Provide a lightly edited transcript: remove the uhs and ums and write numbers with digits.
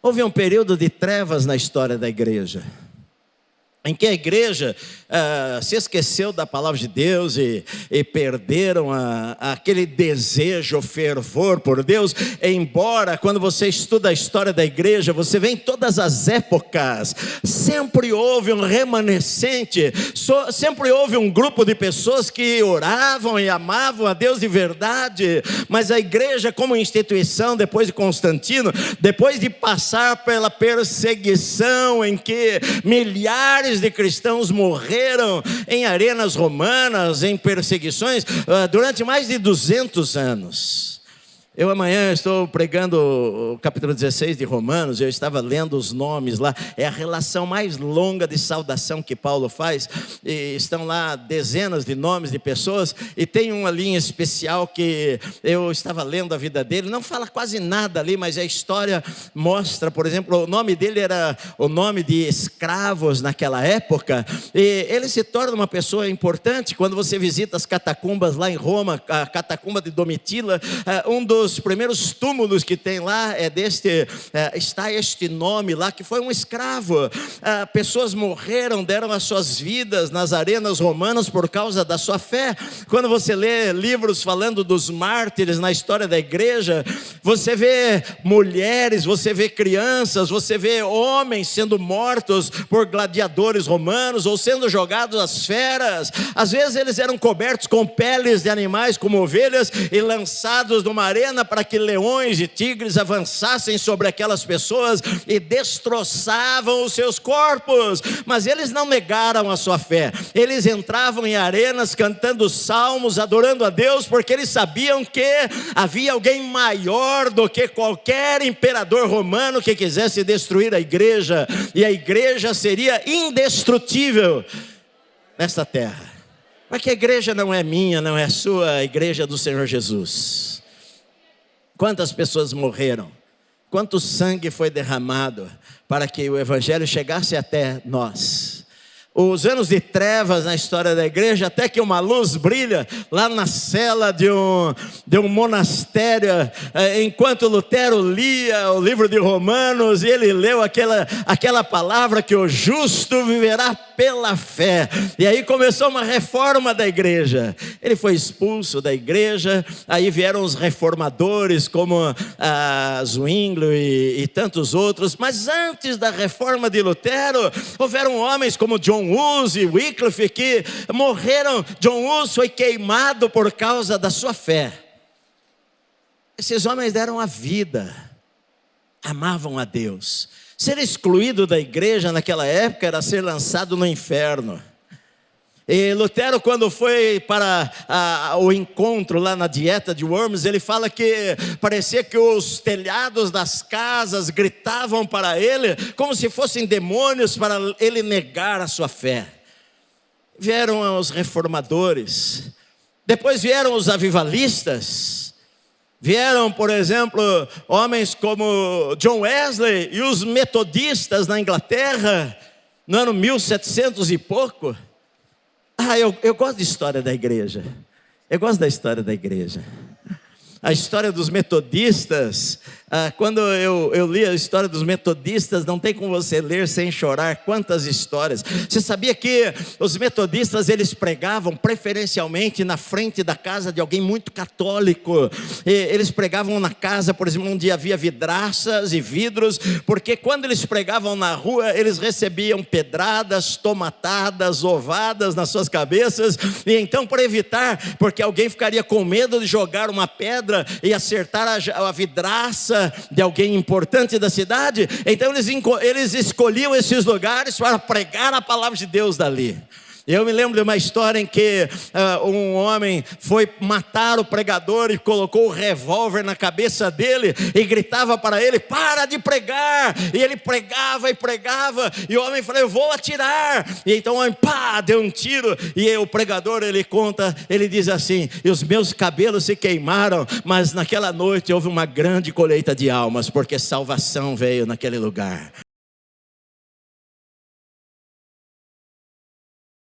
Houve um período de trevas na história da igreja, em que a igreja se esqueceu da palavra de Deus e perderam aquele desejo, o fervor por Deus. Embora quando você estuda a história da igreja, você vê em todas as épocas, sempre houve um remanescente, sempre houve um grupo de pessoas que oravam e amavam a Deus de verdade. Mas a igreja como instituição, depois de Constantino, depois de passar pela perseguição em que milhares de cristãos morreram em arenas romanas, em perseguições, durante mais de 200 anos. Eu amanhã estou pregando o capítulo 16 de Romanos, eu estava lendo os nomes lá, é a relação mais longa de saudação que Paulo faz, e estão lá dezenas de nomes de pessoas, e tem uma linha especial que eu estava lendo a vida dele, não fala quase nada ali, mas a história mostra, por exemplo, o nome dele era o nome de escravos naquela época, e ele se torna uma pessoa importante. Quando você visita as catacumbas lá em Roma, a catacumba de Domitila, um dos primeiros túmulos que tem lá está este nome lá, que foi um escravo. Pessoas morreram, deram as suas vidas nas arenas romanas por causa da sua fé. Quando você lê livros falando dos mártires na história da igreja, você vê mulheres, você vê crianças, você vê homens sendo mortos por gladiadores romanos ou sendo jogados às feras. Às vezes eles eram cobertos com peles de animais como ovelhas e lançados numa arena para que leões e tigres avançassem sobre aquelas pessoas e destroçavam os seus corpos. Mas eles não negaram a sua fé, eles entravam em arenas cantando salmos, adorando a Deus, porque eles sabiam que havia alguém maior do que qualquer imperador romano que quisesse destruir a igreja, e a igreja seria indestrutível nesta terra. Porque a igreja não é minha, não é sua, a igreja é do Senhor Jesus. Quantas pessoas morreram, quanto sangue foi derramado para que o evangelho chegasse até nós. Os anos de trevas na história da igreja, até que uma luz brilha lá na cela de um monastério, enquanto Lutero lia o livro de Romanos, e ele leu aquela palavra que o justo viverá pela fé. E aí começou uma reforma da igreja. Ele foi expulso da igreja, aí vieram os reformadores como Zwinglio e tantos outros. Mas antes da reforma de Lutero, houveram homens como John Hus e Wycliffe que morreram. John Hus foi queimado por causa da sua fé. Esses homens deram a vida, amavam a Deus. Ser excluído da igreja naquela época era ser lançado no inferno. E Lutero, quando foi para o encontro lá na dieta de Worms, ele fala que parecia que os telhados das casas gritavam para ele, como se fossem demônios, para ele negar a sua fé. Vieram os reformadores, depois vieram os avivalistas, vieram, por exemplo, homens como John Wesley e os metodistas na Inglaterra, no ano 1700 e pouco. Eu gosto da história da igreja. Eu gosto da história da igreja. A história dos metodistas, quando eu li a história dos metodistas, não tem como você ler sem chorar. Quantas histórias. Você sabia que os metodistas, eles pregavam preferencialmente na frente da casa de alguém muito católico. Eles pregavam na casa, por exemplo, onde havia vidraças e vidros, porque quando eles pregavam na rua, eles recebiam pedradas, tomatadas, ovadas nas suas cabeças. E então, para evitar, porque alguém ficaria com medo de jogar uma pedra e acertar a vidraça de alguém importante da cidade, então eles escolhiam esses lugares para pregar a palavra de Deus dali. Eu me lembro de uma história em que um homem foi matar o pregador e colocou o revólver na cabeça dele e gritava para ele: para de pregar. E ele pregava e pregava, e o homem falou: eu vou atirar. E então o homem deu um tiro, e o pregador, ele diz assim: e os meus cabelos se queimaram, mas naquela noite houve uma grande colheita de almas, porque salvação veio naquele lugar.